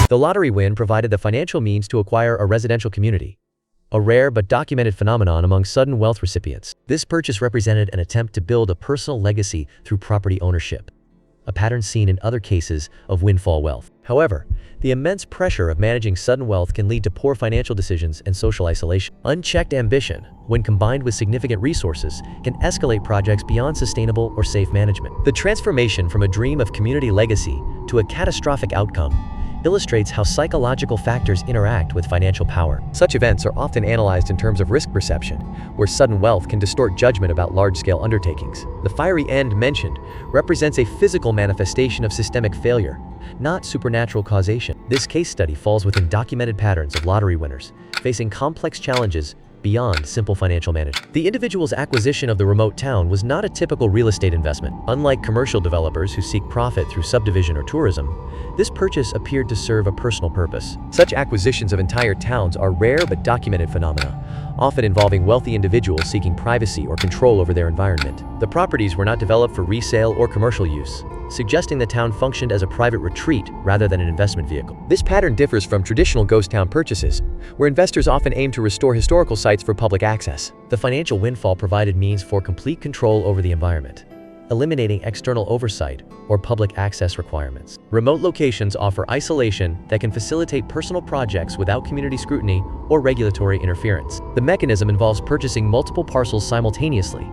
The lottery win provided the financial means to acquire a residential community, a rare but documented phenomenon among sudden wealth recipients. This purchase represented an attempt to build a personal legacy through property ownership, a pattern seen in other cases of windfall wealth. However, the immense pressure of managing sudden wealth can lead to poor financial decisions and social isolation. Unchecked ambition, when combined with significant resources, can escalate projects beyond sustainable or safe management. The transformation from a dream of community legacy to a catastrophic outcome illustrates how psychological factors interact with financial power. Such events are often analyzed in terms of risk perception, where sudden wealth can distort judgment about large-scale undertakings. The fiery end mentioned represents a physical manifestation of systemic failure, not supernatural causation. This case study falls within documented patterns of lottery winners facing complex challenges beyond simple financial management. The individual's acquisition of the remote town was not a typical real estate investment. Unlike commercial developers who seek profit through subdivision or tourism, this purchase appeared to serve a personal purpose. Such acquisitions of entire towns are rare but documented phenomena, often involving wealthy individuals seeking privacy or control over their environment. The properties were not developed for resale or commercial use, suggesting the town functioned as a private retreat rather than an investment vehicle. This pattern differs from traditional ghost town purchases, where investors often aim to restore historical sites for public access. The financial windfall provided means for complete control over the environment, eliminating external oversight or public access requirements. Remote locations offer isolation that can facilitate personal projects without community scrutiny or regulatory interference. The mechanism involves purchasing multiple parcels simultaneously,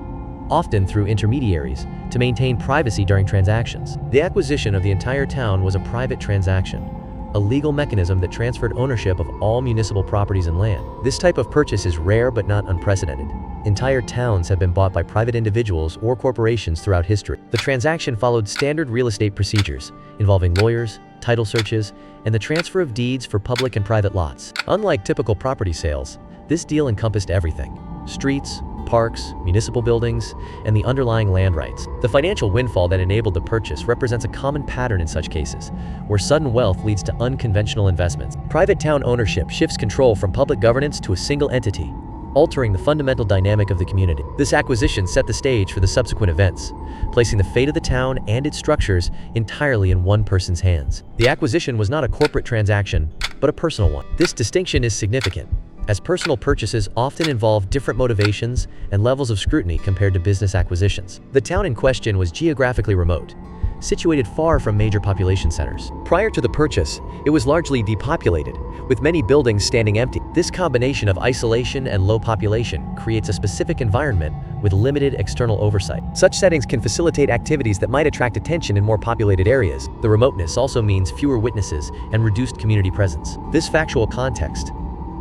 often through intermediaries, to maintain privacy during transactions. The acquisition of the entire town was a private transaction, a legal mechanism that transferred ownership of all municipal properties and land. This type of purchase is rare but not unprecedented. Entire towns have been bought by private individuals or corporations throughout history. The transaction followed standard real estate procedures, involving lawyers, title searches, and the transfer of deeds for public and private lots. Unlike typical property sales, this deal encompassed everything: streets, parks, municipal buildings, and the underlying land rights. The financial windfall that enabled the purchase represents a common pattern in such cases, where sudden wealth leads to unconventional investments. Private town ownership shifts control from public governance to a single entity, altering the fundamental dynamic of the community. This acquisition set the stage for the subsequent events, placing the fate of the town and its structures entirely in one person's hands. The acquisition was not a corporate transaction, but a personal one. This distinction is significant, as personal purchases often involve different motivations and levels of scrutiny compared to business acquisitions. The town in question was geographically remote, situated far from major population centers. Prior to the purchase, it was largely depopulated, with many buildings standing empty. This combination of isolation and low population creates a specific environment with limited external oversight. Such settings can facilitate activities that might attract attention in more populated areas. The remoteness also means fewer witnesses and reduced community presence. This factual context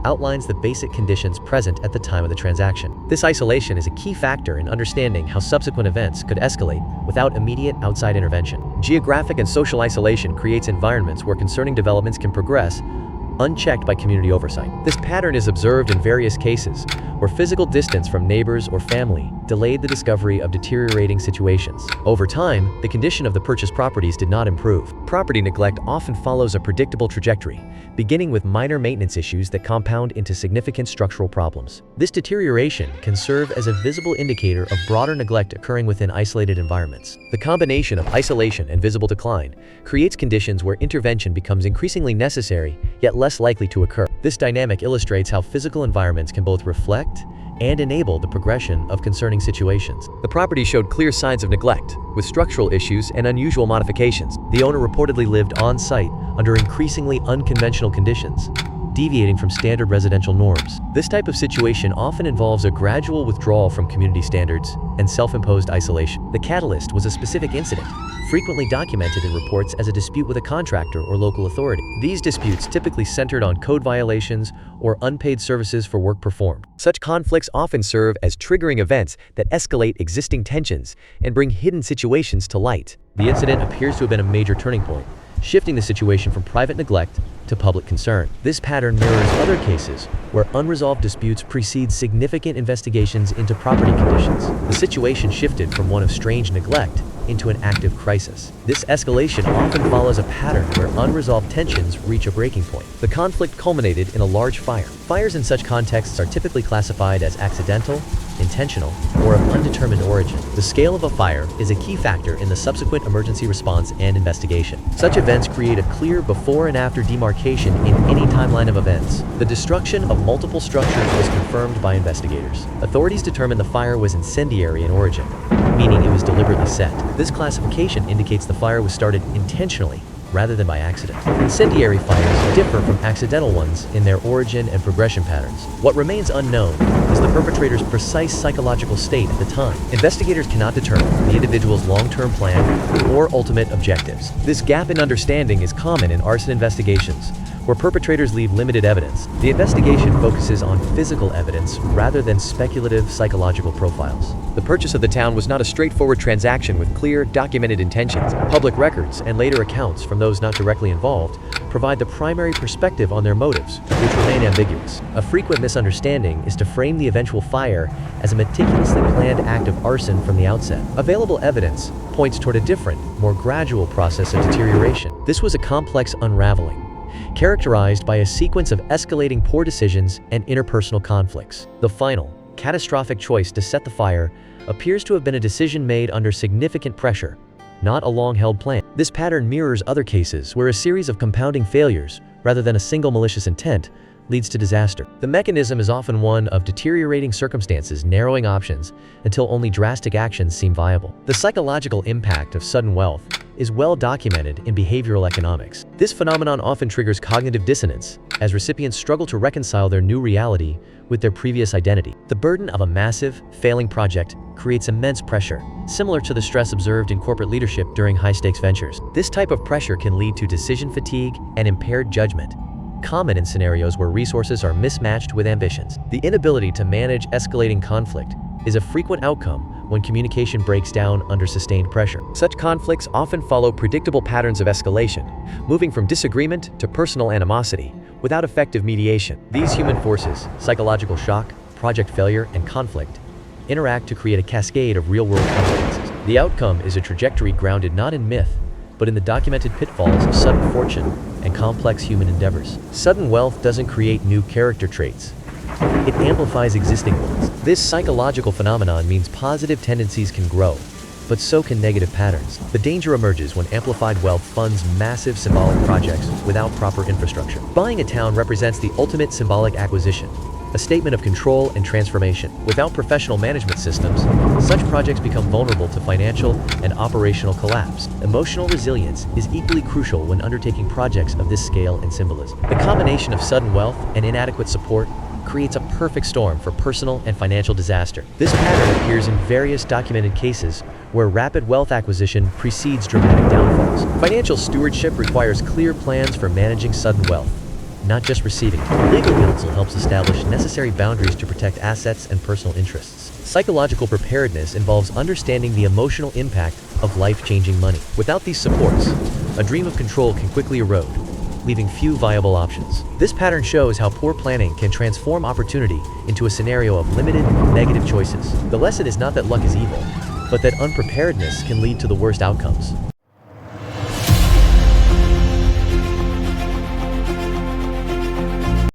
outlines the basic conditions present at the time of the transaction. This isolation is a key factor in understanding how subsequent events could escalate without immediate outside intervention. Geographic and social isolation creates environments where concerning developments can progress unchecked by community oversight. This pattern is observed in various cases where physical distance from neighbors or family delayed the discovery of deteriorating situations. Over time, the condition of the purchased properties did not improve. Property neglect often follows a predictable trajectory, beginning with minor maintenance issues that compound into significant structural problems. This deterioration can serve as a visible indicator of broader neglect occurring within isolated environments. The combination of isolation and visible decline creates conditions where intervention becomes increasingly necessary, yet less likely to occur. This dynamic illustrates how physical environments can both reflect and enable the progression of concerning situations. The property showed clear signs of neglect, with structural issues and unusual modifications. The owner reportedly lived on-site under increasingly unconventional conditions, deviating from standard residential norms. This type of situation often involves a gradual withdrawal from community standards and self-imposed isolation. The catalyst was a specific incident, frequently documented in reports as a dispute with a contractor or local authority. These disputes typically centered on code violations or unpaid services for work performed. Such conflicts often serve as triggering events that escalate existing tensions and bring hidden situations to light. The incident appears to have been a major turning point, shifting the situation from private neglect to public concern. This pattern mirrors other cases where unresolved disputes precede significant investigations into property conditions. The situation shifted from one of strange neglect into an active crisis. This escalation often follows a pattern where unresolved tensions reach a breaking point. The conflict culminated in a large fire. Fires in such contexts are typically classified as accidental intentional, or of undetermined origin. The scale of a fire is a key factor in the subsequent emergency response and investigation. Such events create a clear before and after demarcation in any timeline of events. The destruction of multiple structures was confirmed by investigators. Authorities determined the fire was incendiary in origin, meaning it was deliberately set. This classification indicates the fire was started intentionally rather than by accident. Incendiary fires differ from accidental ones in their origin and progression patterns. What remains unknown is the perpetrator's precise psychological state at the time. Investigators cannot determine the individual's long-term plan or ultimate objectives. This gap in understanding is common in arson investigations, where perpetrators leave limited evidence. The investigation focuses on physical evidence rather than speculative psychological profiles. The purchase of the town was not a straightforward transaction with clear, documented intentions. Public records and later accounts from those not directly involved provide the primary perspective on their motives, which remain ambiguous. A frequent misunderstanding is to frame the eventual fire as a meticulously planned act of arson from the outset. Available evidence points toward a different, more gradual process of deterioration. This was a complex unraveling, characterized by a sequence of escalating poor decisions and interpersonal conflicts. The final, catastrophic choice to set the fire appears to have been a decision made under significant pressure, not a long-held plan. This pattern mirrors other cases where a series of compounding failures, rather than a single malicious intent, leads to disaster. The mechanism is often one of deteriorating circumstances narrowing options until only drastic actions seem viable. The psychological impact of sudden wealth is well documented in behavioral economics. This phenomenon often triggers cognitive dissonance as recipients struggle to reconcile their new reality with their previous identity. The burden of a massive, failing project creates immense pressure, similar to the stress observed in corporate leadership during high-stakes ventures. This type of pressure can lead to decision fatigue and impaired judgment, common in scenarios where resources are mismatched with ambitions. The inability to manage escalating conflict is a frequent outcome when communication breaks down under sustained pressure. Such conflicts often follow predictable patterns of escalation, moving from disagreement to personal animosity without effective mediation. These human forces, psychological shock, project failure, and conflict, interact to create a cascade of real-world consequences. The outcome is a trajectory grounded not in myth, but in the documented pitfalls of sudden fortune and complex human endeavors. Sudden wealth doesn't create new character traits. It amplifies existing ones. This psychological phenomenon means positive tendencies can grow, but so can negative patterns. The danger emerges when amplified wealth funds massive symbolic projects without proper infrastructure. Buying a town represents the ultimate symbolic acquisition, a statement of control and transformation. Without professional management systems, such projects become vulnerable to financial and operational collapse. Emotional resilience is equally crucial when undertaking projects of this scale and symbolism. The combination of sudden wealth and inadequate support creates a perfect storm for personal and financial disaster. This pattern appears in various documented cases where rapid wealth acquisition precedes dramatic downfalls. Financial stewardship requires clear plans for managing sudden wealth, not just receiving it. Legal counsel helps establish necessary boundaries to protect assets and personal interests. Psychological preparedness involves understanding the emotional impact of life-changing money. Without these supports, a dream of control can quickly erode, leaving few viable options. This pattern shows how poor planning can transform opportunity into a scenario of limited, negative choices. The lesson is not that luck is evil, but that unpreparedness can lead to the worst outcomes.